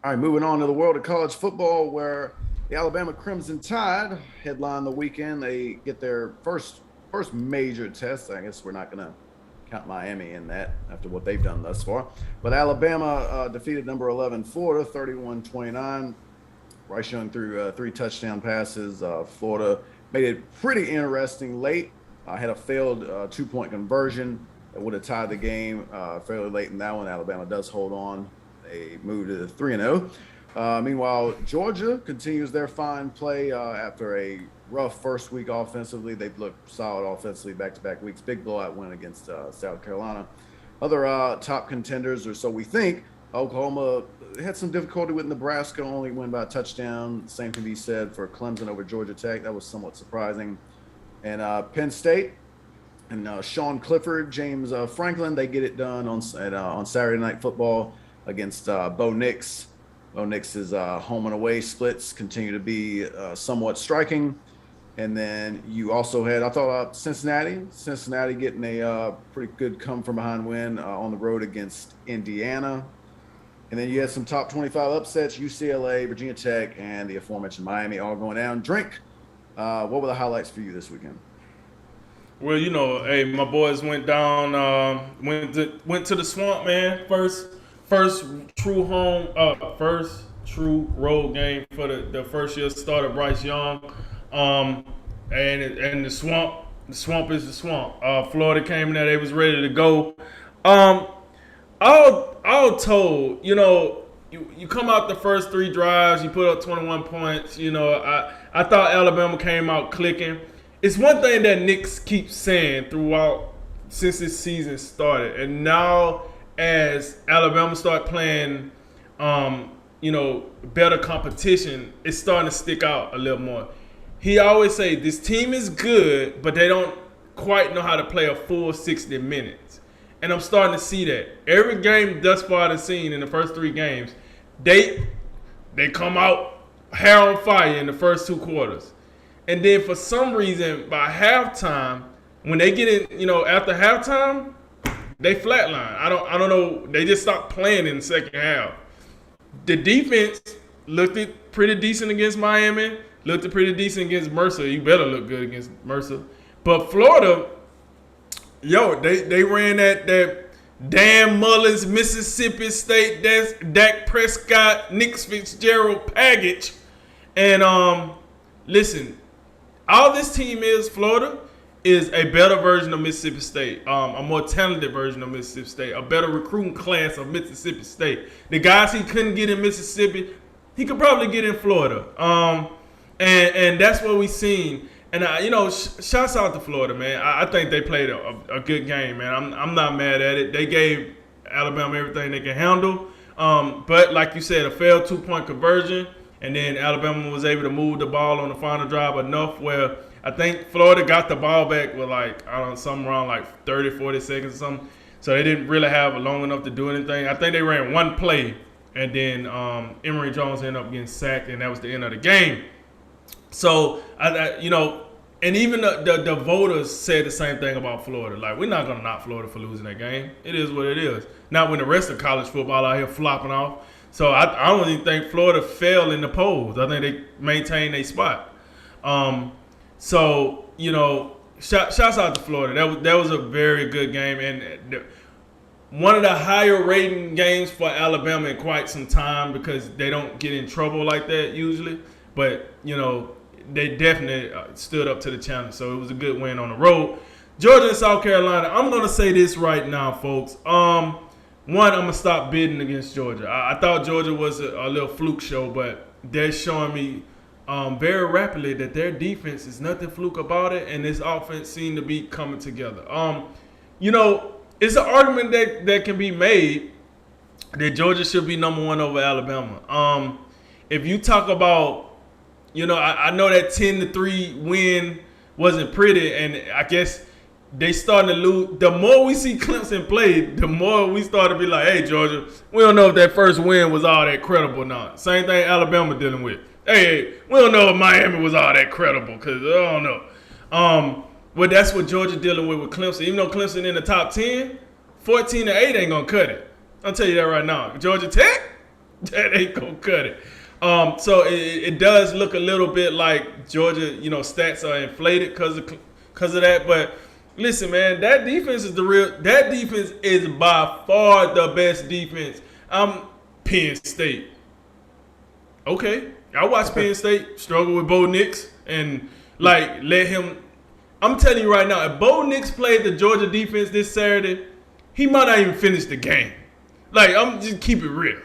All right, moving on to the world of college football, where the Alabama Crimson Tide headline the weekend. They get their first major test. I guess we're not going to count Miami in that after what they've done thus far. But Alabama defeated number 11 Florida 31-29. Bryce Young threw three touchdown passes. Florida made it pretty interesting late. Had a failed 2-point conversion that would have tied the game fairly late in that one. Alabama does hold on. They moved to 3-0. Meanwhile, Georgia continues their fine play after a rough first week offensively. They've looked solid offensively back-to-back weeks. Big blowout win against South Carolina. Other top contenders, or so we think. Oklahoma had some difficulty with Nebraska, only win by a touchdown. Same can be said for Clemson over Georgia Tech. That was somewhat surprising. And Penn State and Sean Clifford, James Franklin, they get it done on Saturday Night Football against Bo Nix. Bo Nix's home and away splits continue to be somewhat striking. And then you also had, I thought, Cincinnati getting a pretty good come from behind win on the road against Indiana. And then you had some top 25 upsets, UCLA, Virginia Tech, and the aforementioned Miami all going down. Drink, what were the highlights for you this weekend? Well, hey, my boys went down, went to the swamp, man. First true home, first true road game for the first year starter Bryce Young, and the swamp is the swamp. Florida came in there, they was ready to go. All told, you come out the first three drives, you put up 21 points. I thought Alabama came out clicking. It's one thing that Nick keeps saying throughout since this season started, and now as Alabama start playing, better competition, it's starting to stick out a little more. He always say this team is good, but they don't quite know how to play a full 60 minutes. And I'm starting to see that. Every game thus far I've seen in the first three games, they come out hair on fire in the first two quarters. And then for some reason, by halftime, when they get in, after halftime, they flatline. I don't know. They just stopped playing in the second half. The defense looked pretty decent against Miami. Looked pretty decent against Mercer. You better look good against Mercer. But Florida, they ran that Dan Mullins, Mississippi State, that's Dak Prescott, Nick Fitzgerald package. And listen, all this team is, Florida, is a better version of Mississippi State, a more talented version of Mississippi State, a better recruiting class of Mississippi State. The guys he couldn't get in Mississippi, he could probably get in Florida. And that's what we seen. And shouts out to Florida, man. I think they played a good game, man. I'm not mad at it. They gave Alabama everything they can handle. But like you said, a failed 2-point conversion, and then Alabama was able to move the ball on the final drive enough where I think Florida got the ball back with something around 30, 40 seconds or something. So they didn't really have long enough to do anything. I think they ran one play, and then Emory Jones ended up getting sacked, and that was the end of the game. So, and even the voters said the same thing about Florida. Like, we're not going to knock Florida for losing that game. It is what it is. Not when the rest of college football out here flopping off. So I don't even think Florida fell in the polls. I think they maintained their spot. So, shouts out to Florida. That was a very good game. And one of the higher rating games for Alabama in quite some time because they don't get in trouble like that usually. But, they definitely stood up to the challenge. So it was a good win on the road. Georgia and South Carolina, I'm going to say this right now, folks. One, I'm going to stop bidding against Georgia. I thought Georgia was a little fluke show, but they're showing me very rapidly that their defense is nothing fluke about it, and this offense seemed to be coming together. It's an argument that can be made that Georgia should be number one over Alabama. If you talk about, I know that 10-3 win wasn't pretty, and I guess they starting to lose. The more we see Clemson play, the more we start to be like, hey, Georgia, we don't know if that first win was all that credible or not. Same thing Alabama dealing with. Hey, we don't know if Miami was all that credible because I don't know. Well, that's what Georgia dealing with Clemson. Even though Clemson in the top 10, 14-8 ain't going to cut it. I'll tell you that right now. Georgia Tech, That ain't gonna cut it. So it does look a little bit like Georgia, stats are inflated because of that. But listen, man, that defense is that defense is by far the best defense. Penn State. Okay, I watched Penn State struggle with Bo Nix and let him. I'm telling you right now, if Bo Nix played the Georgia defense this Saturday, he might not even finish the game. I'm just keep it real.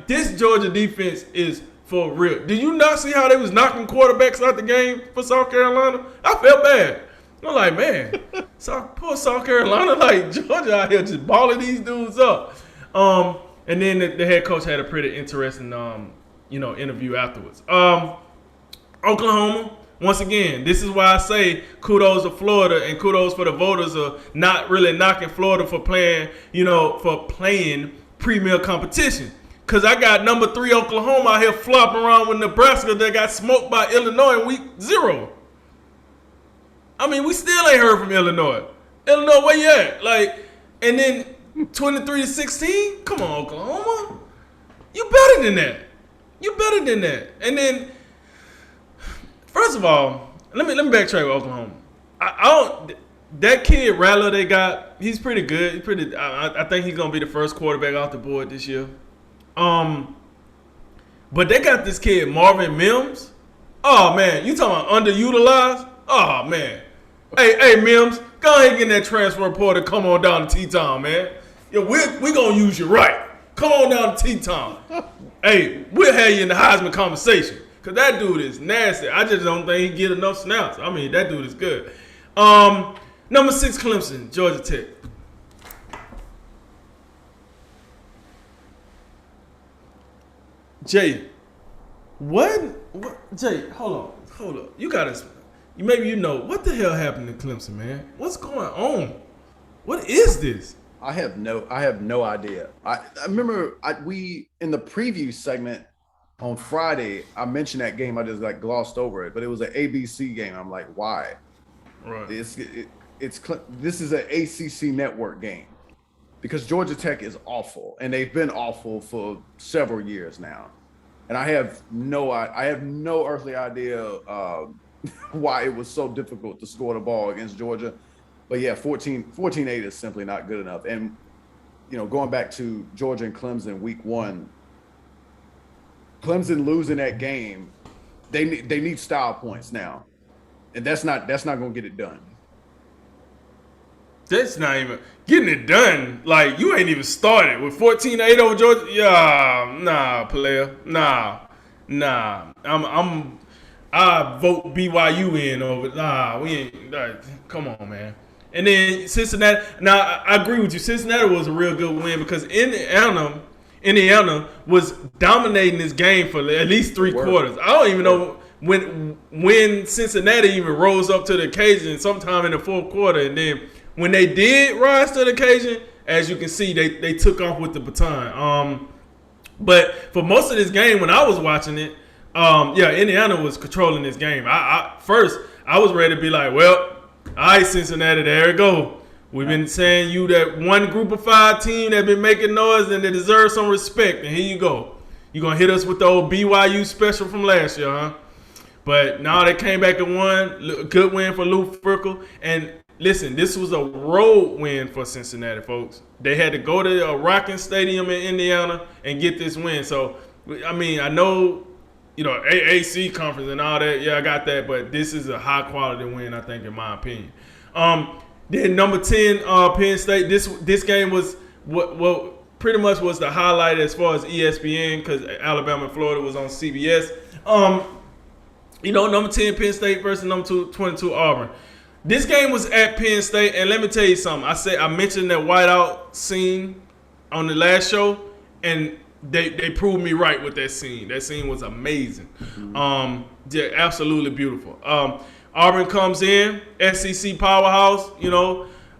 This Georgia defense is for real. Did you not see how they was knocking quarterbacks out the game for South Carolina? I felt bad. I'm like, man, poor South Carolina, Georgia out here just balling these dudes up. And then the head coach had a pretty interesting, interview afterwards. Oklahoma, once again, this is why I say kudos to Florida and kudos for the voters of not really knocking Florida for playing premier competition. Because I got number 3 Oklahoma out here flopping around with Nebraska that got smoked by Illinois in week 0. I mean, we still ain't heard from Illinois. Illinois, where you at? And then 23-16? Come on, Oklahoma. You better than that. And then, first of all, let me backtrack with Oklahoma. That kid Rattler they got, he's pretty good. I think he's gonna be the first quarterback off the board this year. But they got this kid Marvin Mims. Oh man, you talking about underutilized? Oh man. Hey Mims, go ahead and get that transfer portal. Come on down to T-Town, man. Yeah, we gonna use you right. Come on down to T-Town. Hey, we'll have you in the Heisman conversation. Cause that dude is nasty. I just don't think he get enough snaps. I mean, that dude is good. Number 6, Clemson, Georgia Tech. Jay, what? Jay, hold on. You gotta. Maybe what the hell happened to Clemson, man? What's going on? What is this? I have no idea. I remember we in the preview segment on Friday, I mentioned that game. I just glossed over it, but it was an ABC game. I'm like, why? Right. This is an ACC network game because Georgia Tech is awful, and they've been awful for several years now. And I have no earthly idea why it was so difficult to score the ball against Georgia. But yeah, 14-8 is simply not good enough. And going back to Georgia and Clemson week 1, Clemson losing that game, they need style points now, and that's not going to get it done. That's not even getting it done. You ain't even started with 14-8 over Georgia. Yeah, nah, player, nah. I vote BYU in over. Nah, we ain't. Come on, man. And then Cincinnati. Now I agree with you. Cincinnati was a real good win because Indiana was dominating this game for at least 3 quarters. I don't even know when Cincinnati even rose up to the occasion sometime in the 4th quarter. And then when they did rise to the occasion, as you can see, they took off with the baton. But for most of this game, when I was watching it, Indiana was controlling this game. First, I was ready to be like, well, all right, Cincinnati, there we go. We've been saying you that one group of 5 team that been making noise and they deserve some respect. And here you go. You're going to hit us with the old BYU special from last year, huh? But now they came back and won. Good win for Lou Frickle. And listen, this was a road win for Cincinnati, folks. They had to go to a Rocking Stadium in Indiana and get this win. So, I mean, I know, AAC conference and all that. Yeah, I got that. But this is a high-quality win, I think, in my opinion. Then number 10, Penn State. This game was what pretty much was the highlight as far as ESPN because Alabama and Florida was on CBS. Number 10 Penn State versus number 22 Auburn. This game was at Penn State, and let me tell you something. I mentioned that whiteout scene on the last show, and they proved me right with that scene. That scene was amazing. Mm-hmm. Absolutely beautiful. Auburn comes in, SEC powerhouse,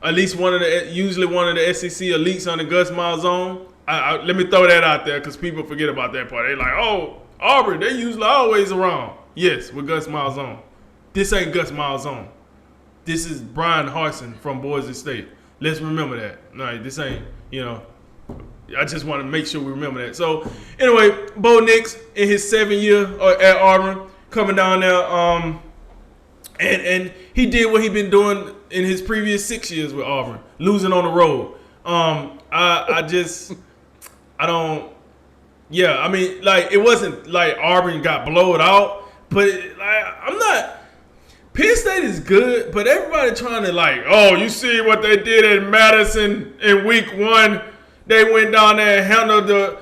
at least usually one of the SEC elites on the Gus Malzahn. Let me throw that out there because people forget about that part. They're like, oh, Auburn, they usually always around. Yes, with Gus Malzahn. This ain't Gus Malzahn. This is Brian Harsin from Boise State. Let's remember that. No, this ain't, I just want to make sure we remember that. So anyway, Bo Nix in his 7th year at Auburn, coming down there, and he did what he'd been doing in his previous 6 years with Auburn, losing on the road. I mean, like, it wasn't like Auburn got blowed out, but I'm not. Penn State is good, but everybody trying to like, oh, you see what they did in Madison in week 1? They went down there and handled the.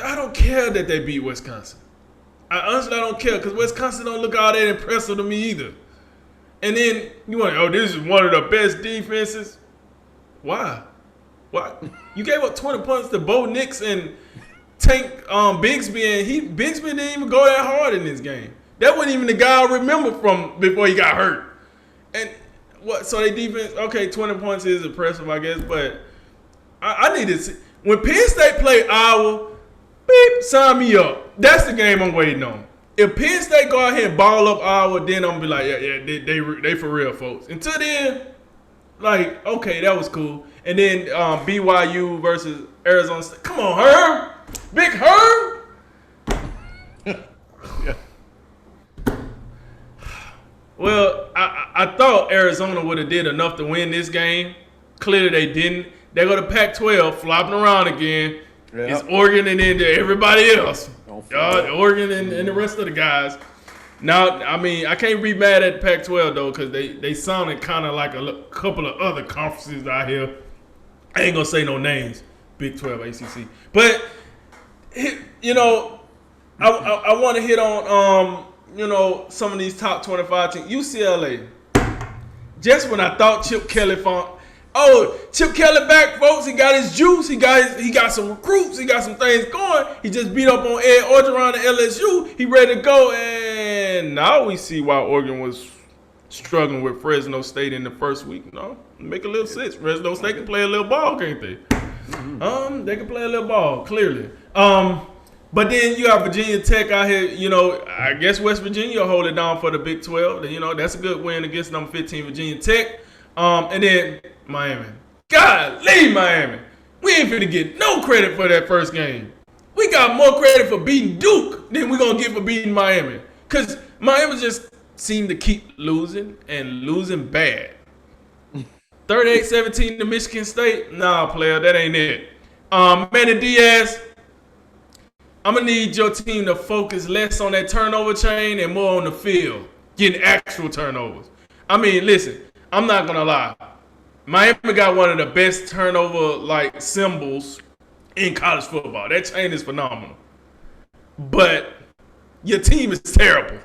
I don't care that they beat Wisconsin. I honestly don't care because Wisconsin don't look all that impressive to me either. And then you want, oh, this is one of the best defenses. Why? You gave up 20 points to Bo Nix and Tank Bigsby, and Bigsby didn't even go that hard in this game. That wasn't even the guy I remember from before he got hurt. And what? So they defense, okay, 20 points is impressive, I guess, but I need to see. When Penn State play Iowa, beep, sign me up. That's the game I'm waiting on. If Penn State go out here and ball up Iowa, then I'm gonna be like, yeah, they for real, folks. Until then, like, okay, that was cool. And then BYU versus Arizona State. Come on, Herb, Big Herb. Yeah. Well, I thought Arizona would have did enough to win this game. Clearly they didn't. They go to Pac-12, flopping around again. Yep. It's Oregon and then everybody else. Oregon and the rest of the guys. Now, I mean, I can't be mad at Pac-12, though, because they sounded kind of like a couple of other conferences out here. I ain't going to say no names, Big 12, ACC. But, you know, I want to hit on, some of these top 25 teams. UCLA. Just when I thought Chip Kelly Chip Kelly back, folks. He got his juice. He got some recruits. He got some things going. He just beat up on Ed Orgeron at LSU. He ready to go. And now we see why Oregon was struggling with Fresno State in the first week. No, make a little sense. Fresno State can play a little ball, can't they? Mm-hmm. They can play a little ball, clearly. But then you have Virginia Tech out here. I guess West Virginia will hold it down for the Big 12. That's a good win against number 15 Virginia Tech. And then Miami. Golly, Miami. We ain't finna get no credit for that first game. We got more credit for beating Duke than we're going to get for beating Miami. Because Miami just seemed to keep losing and losing bad. 38-17 to Michigan State. Nah, player, that ain't it. Manny Diaz, I'm going to need your team to focus less on that turnover chain and more on the field. Getting actual turnovers. I mean, listen, I'm not going to lie. Miami got one of the best turnover symbols in college football. That chain is phenomenal. But your team is terrible.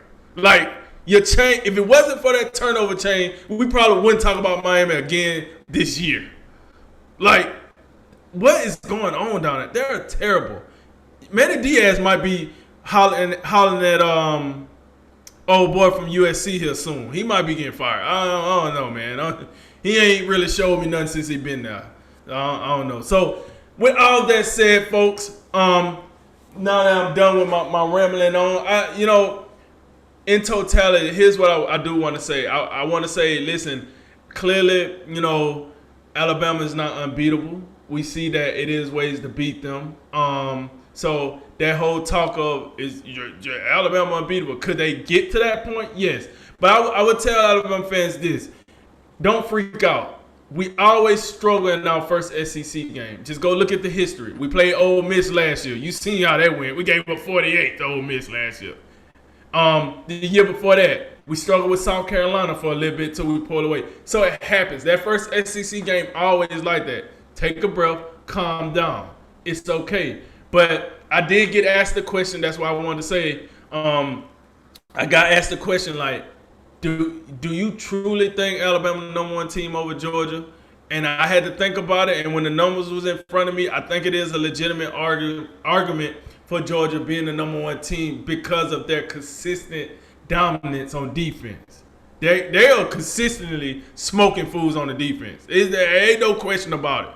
Your chain, if it wasn't for that turnover chain, we probably wouldn't talk about Miami again this year. What is going on down there? They're terrible. Manny Diaz might be hollering at old boy from USC here soon. He might be getting fired. I don't know, man. He ain't really showed me nothing since he been there. I don't know. So, with all that said, folks, now that I'm done with my rambling on, in totality, here's what I do want to say. I want to say, listen, clearly, Alabama is not unbeatable. We see that it is ways to beat them. So that whole talk of is your Alabama unbeatable? Could they get to that point? Yes. But I would tell Alabama fans this. Don't freak out. We always struggle in our first SEC game. Just go look at the history. We played Ole Miss last year. You seen how that went. We gave up 48 to Ole Miss last year. The year before that, we struggled with South Carolina for a little bit till we pulled away. So it happens. That first SEC game always like that. Take a breath, calm down. It's okay. But I did get asked the question. That's why I wanted to say, I got asked the question do you truly think Alabama the number one team over Georgia? And I had to think about it. And when the numbers was in front of me, I think it is a legitimate argument for Georgia being the number one team because of their consistent dominance on defense. They are consistently smoking fools on the defense. There ain't no question about it.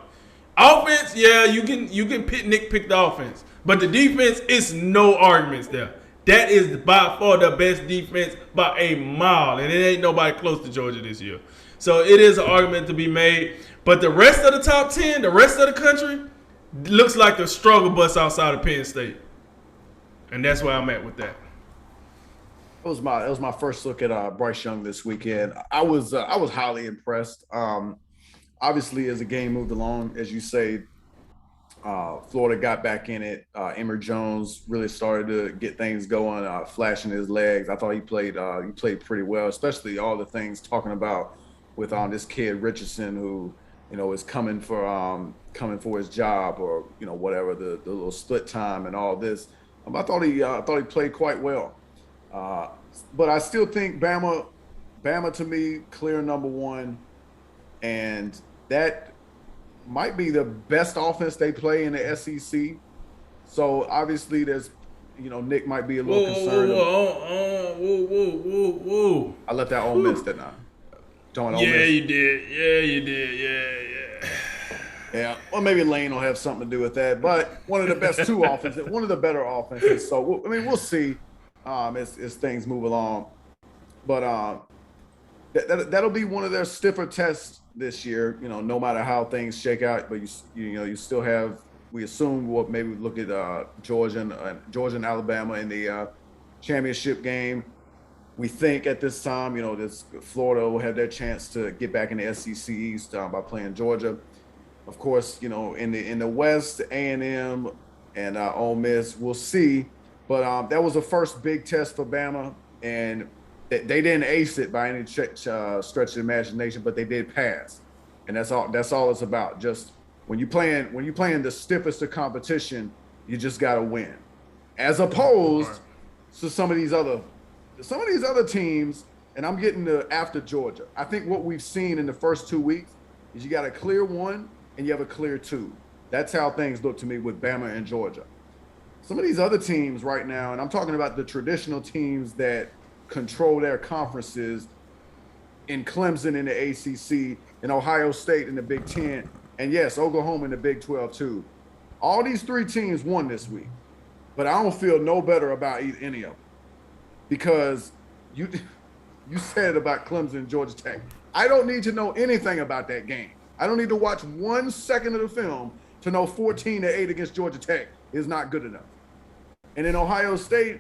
Offense, yeah, you can nitpick the offense. But the defense, is no arguments there. That is by far the best defense by a mile. And it ain't nobody close to Georgia this year. So it is an argument to be made. But the rest of the top 10, the rest of the country, looks like the struggle bus outside of Penn State. And that's where I'm at with that. It was my first look at Bryce Young this weekend. I was highly impressed. Obviously, as the game moved along, as you say, Florida got back in it. Emory Jones really started to get things going, flashing his legs. I thought he played pretty well, especially all the things talking about with this kid Richardson, who is coming for his job, or whatever, the little split time and all this. I thought he played quite well. But I still think Bama to me, clear number one, and that might be the best offense they play in the SEC. So obviously there's, Nick might be a little concerned. Whoa. I left that Ole Miss, didn't I? Yeah, you did. Yeah. Yeah, well, maybe Lane will have something to do with that. But one of the best two offenses, one of the better offenses. So we'll see as things move along. But that'll be one of their stiffer tests this year. No matter how things shake out, but you still have. We assume maybe look at Georgia and Alabama in the championship game. We think at this time, this Florida will have their chance to get back in the SEC East by playing Georgia. Of course, in the West, A&M and Ole Miss, we'll see. But that was the first big test for Bama, and they didn't ace it by any stretch of the imagination, but they did pass, and that's all it's about. Just when you're playing the stiffest of competition, you just got to win, as opposed to some of these other teams. And I'm getting to after Georgia. I think what we've seen in the first 2 weeks is you got a clear one and you have a clear two. That's how things look to me with Bama and Georgia. Some of these other teams right now, and I'm talking about the traditional teams that control their conferences, in Clemson in the ACC, in Ohio State in the Big Ten, and yes, Oklahoma in the Big 12 too. All these three teams won this week, but I don't feel no better about any of them, because you said about Clemson and Georgia Tech. I don't need to know anything about that game. I don't need to watch 1 second of the film to know 14-8 against Georgia Tech is not good enough. And in Ohio State,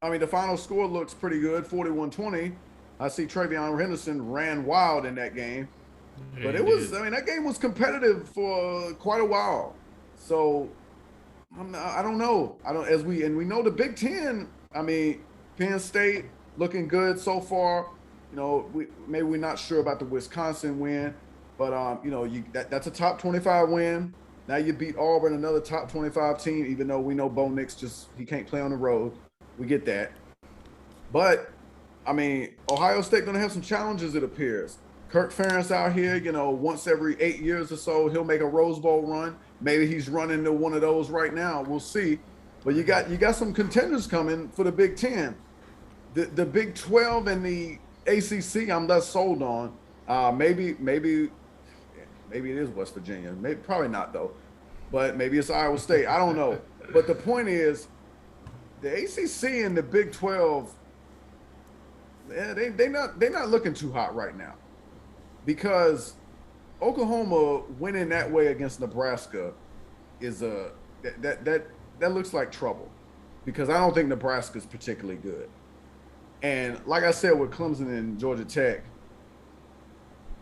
the final score looks pretty good, 41-20. I see Travion Henderson ran wild in that game. But that game was competitive for quite a while. So I don't know. We know the Big Ten, Penn State looking good so far. We're not sure about the Wisconsin win, but that's a top 25 win. Now you beat Auburn, another top 25 team, even though we know Bo Nix he can't play on the road. We get that. But Ohio State gonna have some challenges, it appears. Kirk Ferentz out here, once every 8 years or so, he'll make a Rose Bowl run. Maybe he's running to one of those right now. We'll see. But you got some contenders coming for the Big Ten. The Big 12 and the ACC, I'm less sold on. Maybe it is West Virginia. Probably not though. But maybe it's Iowa State. I don't know. But the point is, the ACC and the Big 12, they're not looking too hot right now, because Oklahoma winning that way against Nebraska is that looks like trouble, because I don't think Nebraska's particularly good. And like I said with Clemson and Georgia Tech,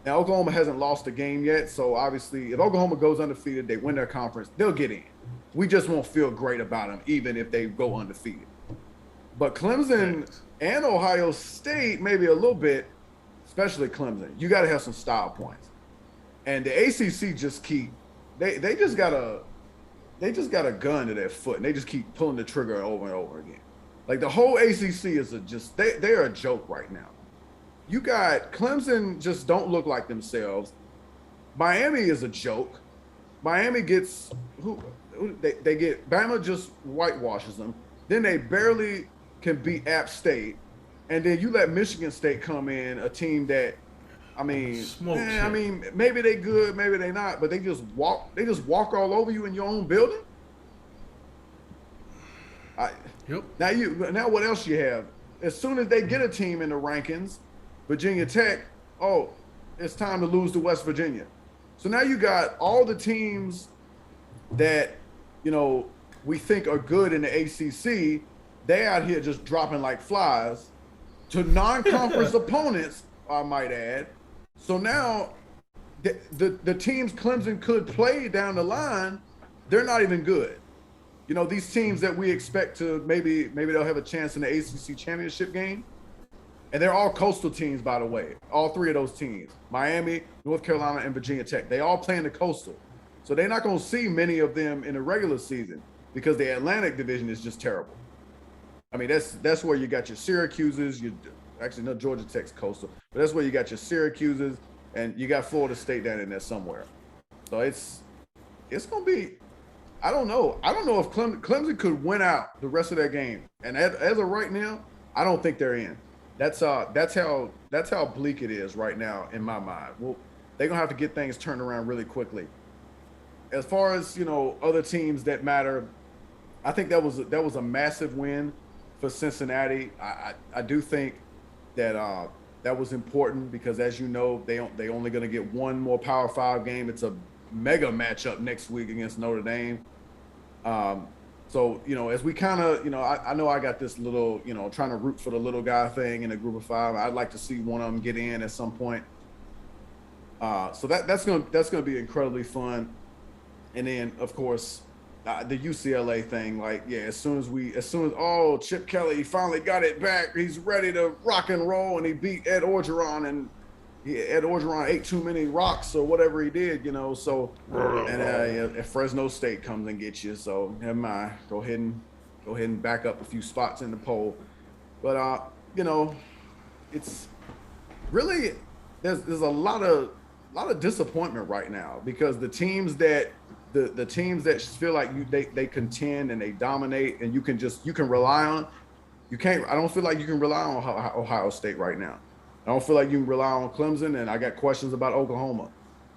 now Oklahoma hasn't lost a game yet, so obviously if Oklahoma goes undefeated, they win their conference, they'll get in. We just won't feel great about them even if they go undefeated. But Clemson and Ohio State, maybe a little bit, especially Clemson, you got to have some style points. And the ACC they just got a gun to their foot, and they just keep pulling the trigger over and over again. Like the whole ACC is they're a joke right now. You got Clemson just don't look like themselves. Miami is a joke. Miami gets they get Bama just whitewashes them. Then they barely can beat App State, and then you let Michigan State come in, a team that, maybe they good, maybe they not, but they just walk all over you in your own building. Now what else you have? As soon as they get a team in the rankings, Virginia Tech, it's time to lose to West Virginia. So now you got all the teams that, you know, we think are good in the ACC. They out here just dropping like flies to non-conference opponents, I might add. So now the teams Clemson could play down the line, they're not even good. You know, these teams that we expect to maybe they'll have a chance in the ACC championship game. And they're all coastal teams, by the way. All three of those teams, Miami, North Carolina, and Virginia Tech, they all play in the coastal. So they're not going to see many of them in the regular season because the Atlantic division is just terrible. I mean, that's where you got your Syracuses, actually no, Georgia Tech's coastal, but that's where you got your Syracuses, and you got Florida State down in there somewhere. So it's going to be, I don't know if Clemson could win out the rest of that game. And as of right now, I don't think they're in. That's how bleak it is right now in my mind. Well, they're gonna have to get things turned around really quickly. As far as, you know, other teams that matter, I think that was a massive win for Cincinnati. I do think that that was important because, as you know, they only going to get one more Power 5 game. It's a mega matchup next week against Notre Dame. So, you know, as we kind of, you know, I know I got this little, you know, trying to root for the little guy thing in a group of 5. I'd like to see one of them get in at some point. So that's gonna be incredibly fun. And then, of course, the UCLA thing, like, yeah, as soon as Chip Kelly finally got it back, he's ready to rock and roll, and he beat Ed Orgeron, and Ed Orgeron ate too many rocks or whatever he did, you know. So, and if Fresno State comes and gets you, so never mind. Go ahead and back up a few spots in the poll. But you know, it's really there's a lot of disappointment right now because the teams that the teams that feel like they contend and they dominate and you can rely on, you can't. I don't feel like you can rely on Ohio State right now. I don't feel like you can rely on Clemson, and I got questions about Oklahoma.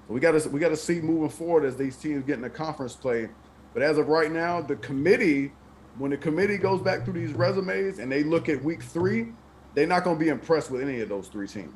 So we got to see moving forward as these teams get in the conference play. But as of right now, when the committee goes back through these resumes and they look at week 3, they're not going to be impressed with any of those 3 teams.